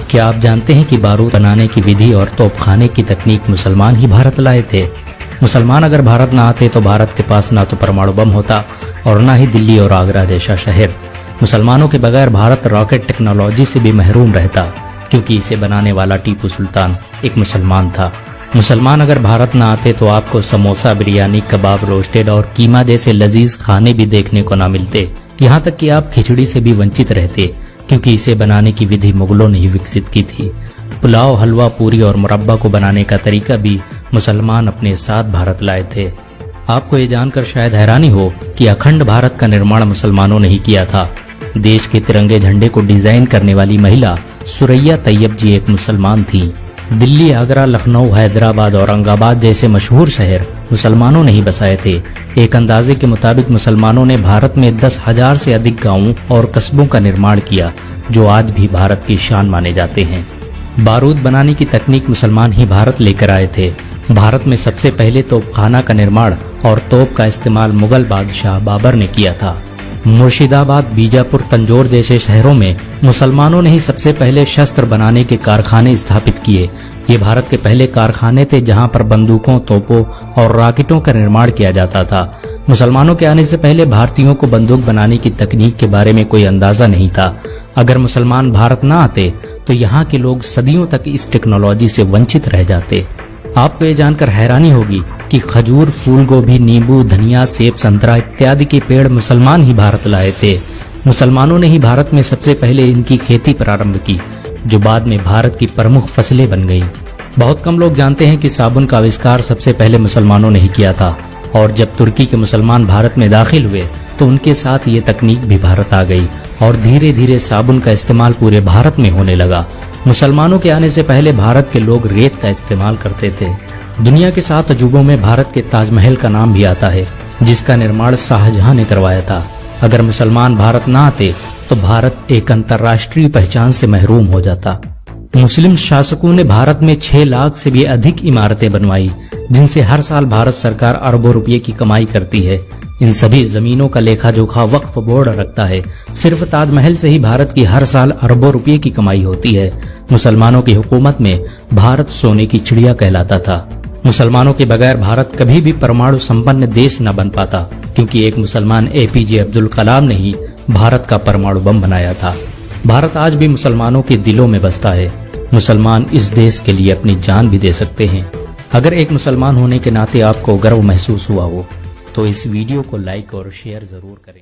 क्या आप जानते हैं कि बारूद बनाने की विधि और तोपखाने की तकनीक मुसलमान ही भारत लाए थे। मुसलमान अगर भारत न आते तो भारत के पास ना तो परमाणु बम होता और न ही दिल्ली और आगरा जैसा शहर। मुसलमानों के बगैर भारत रॉकेट टेक्नोलॉजी से भी महरूम रहता, क्योंकि इसे बनाने वाला टीपू सुल्तान एक मुसलमान था। मुसलमान अगर भारत न आते तो आपको समोसा, बिरयानी, कबाब, रोस्टेड और कीमा जैसे लजीज खाने भी देखने को न मिलते। यहाँ तक कि आप खिचड़ी से भी वंचित रहते, क्योंकि इसे बनाने की विधि मुगलों ने ही विकसित की थी। पुलाव, हलवा, पूरी और मुरब्बा को बनाने का तरीका भी मुसलमान अपने साथ भारत लाए थे। आपको ये जानकर शायद हैरानी हो कि अखंड भारत का निर्माण मुसलमानों ने ही किया था। देश के तिरंगे झंडे को डिजाइन करने वाली महिला सुरैया तैयब जी एक मुसलमान थी। दिल्ली, आगरा, लखनऊ, हैदराबाद, औरंगाबाद जैसे मशहूर शहर मुसलमानों ने ही बसाए थे। एक अंदाजे के मुताबिक मुसलमानों ने भारत में 10,000 से अधिक गांवों और कस्बों का निर्माण किया, जो आज भी भारत की शान माने जाते हैं। बारूद बनाने की तकनीक मुसलमान ही भारत लेकर आए थे। भारत में सबसे पहले तोपखाना का निर्माण और तोप का इस्तेमाल मुगल बादशाह बाबर ने किया था। मुर्शिदाबाद, बीजापुर, तंजौर जैसे शहरों में मुसलमानों ने ही सबसे पहले शस्त्र बनाने के कारखाने स्थापित किए। ये भारत के पहले कारखाने थे जहां पर बंदूकों, तोपों और रॉकेटों का निर्माण किया जाता था। मुसलमानों के आने से पहले भारतीयों को बंदूक बनाने की तकनीक के बारे में कोई अंदाजा नहीं था। अगर मुसलमान भारत न आते तो यहाँ के लोग सदियों तक इस टेक्नोलॉजी से वंचित रह जाते। आपको ये जानकर हैरानी होगी कि खजूर, फूल गोभी, नींबू, धनिया, सेब, संतरा इत्यादि के पेड़ मुसलमान ही भारत लाए थे। मुसलमानों ने ही भारत में सबसे पहले इनकी खेती प्रारंभ की, जो बाद में भारत की प्रमुख फसलें बन गई। बहुत कम लोग जानते हैं कि साबुन का आविष्कार सबसे पहले मुसलमानों ने ही किया था, और जब तुर्की के मुसलमान भारत में दाखिल हुए तो उनके साथ ये तकनीक भी भारत आ गई और धीरे धीरे साबुन का इस्तेमाल पूरे भारत में होने लगा। मुसलमानों के आने से पहले भारत के लोग रेत का इस्तेमाल करते थे। दुनिया के 7 अजूबों में भारत के ताजमहल का नाम भी आता है, जिसका निर्माण शाहजहां ने करवाया था। अगर मुसलमान भारत न आते तो भारत एक अंतर्राष्ट्रीय पहचान से महरूम हो जाता। मुस्लिम शासकों ने भारत में 6 लाख से भी अधिक इमारतें बनवाई, जिनसे हर साल भारत सरकार अरबों रुपये की कमाई करती है। इन सभी जमीनों का लेखा जोखा वक्फ बोर्ड रखता है। सिर्फ ताजमहल से ही भारत की हर साल अरबों रुपये की कमाई होती है। मुसलमानों की हुकूमत में भारत सोने की चिड़िया कहलाता था। मुसलमानों के बगैर भारत कभी भी परमाणु संपन्न देश न बन पाता, क्योंकि एक मुसलमान APJ अब्दुल कलाम ने ही भारत का परमाणु बम बनाया था। भारत आज भी मुसलमानों के दिलों में बसता है। मुसलमान इस देश के लिए अपनी जान भी दे सकते हैं। अगर एक मुसलमान होने के नाते आपको गर्व महसूस हुआ हो तो इस वीडियो को लाइक और शेयर जरूर करें।